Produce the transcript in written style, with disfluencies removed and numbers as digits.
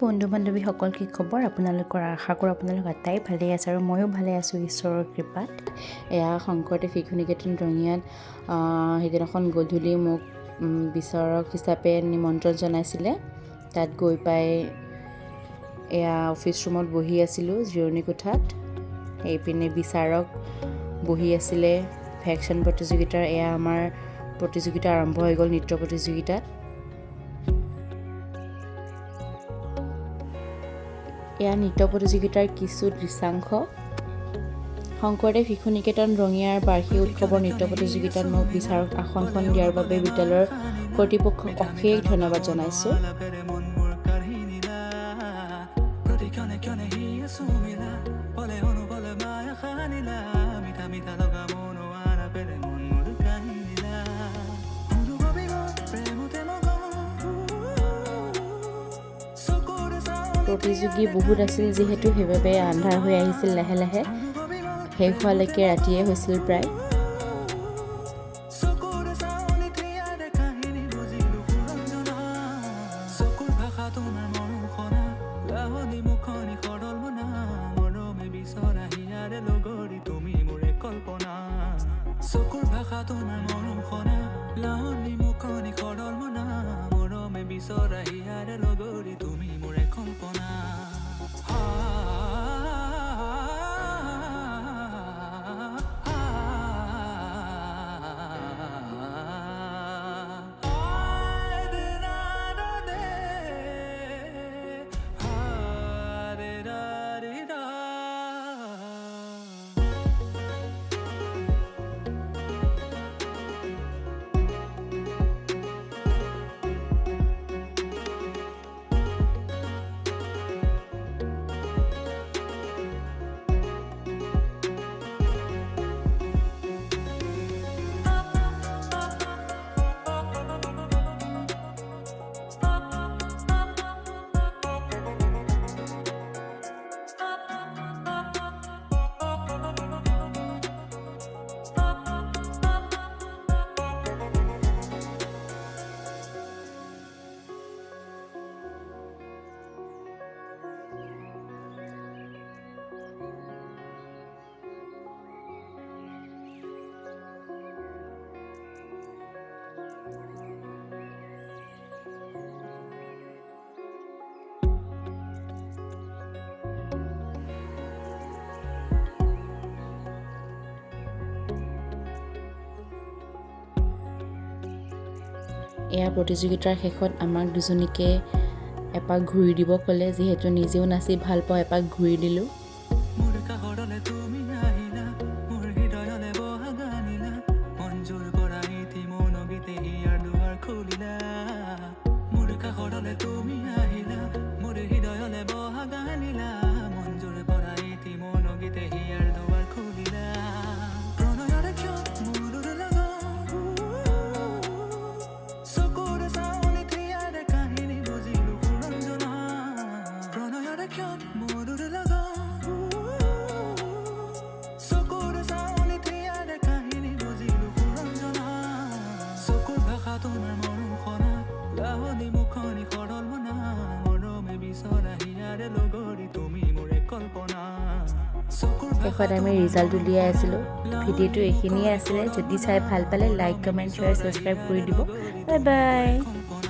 বন্ধু বান্ধৱীসকল, কি খবৰ আপোনালোকৰ? আশা কৰোঁ আপোনালোক আটাই ভালেই আছে আৰু ময়ো ভালে আছোঁ ঈশ্বৰৰ কৃপাত। এয়া শংকৰদেৱ শিশু নিকেতন ৰঙিয়াত সেইদিনাখন গধূলি মোক বিচাৰক হিচাপে নিমন্ত্ৰণ জনাইছিলে। তাত গৈ পাই এয়া অফিচ ৰুমত বহি আছিলোঁ জিৰণি কোঠাত। এইপিনে বিচাৰক বহি আছিলে ভেকশ্যন প্ৰতিযোগিতাৰ। এয়া আমাৰ প্ৰতিযোগিতা আৰম্ভ হৈ গ'ল নৃত্য প্ৰতিযোগিতাত। এয়া নৃত্য প্ৰতিযোগিতাৰ কিছু দৃশ্যাংশ। শংকৰদেৱ শিশু নিকেতন ৰঙিয়াৰ বাৰ্ষিক উৎসৱৰ নৃত্য প্ৰতিযোগিতাত মোক বিচাৰক আসনখন দিয়াৰ বাবে বিদ্যালয়ৰ কৰ্তৃপক্ষক অশেষ ধন্যবাদ জনাইছোঁ। প্ৰতিযোগী বহুত আছিল যিহেতু, সেইবাবে আন্ধাৰ হৈ আহিছিল লাহে লাহে। শেষ হোৱালৈকে ৰাতিয়ে হৈছিল প্ৰায়। এয়া প্ৰতিযোগিতাৰ শেষত আমাক দুজনীকে এপাক ঘূৰি দিব ক'লে। যিহেতু নিজেও নাচি ভাল পাওঁ, এপাক ঘূৰি দিলোঁ। শেষত আমি ৰিজাল্ট উলিয়াই আছিলোঁ। ভিডিঅ'টো এইখিনিয়ে আছিলে। যদি চাই ভাল পালে লাইক, কমেণ্ট, শ্বেয়াৰ, ছাবস্ক্ৰাইব কৰি দিব। Bye bye.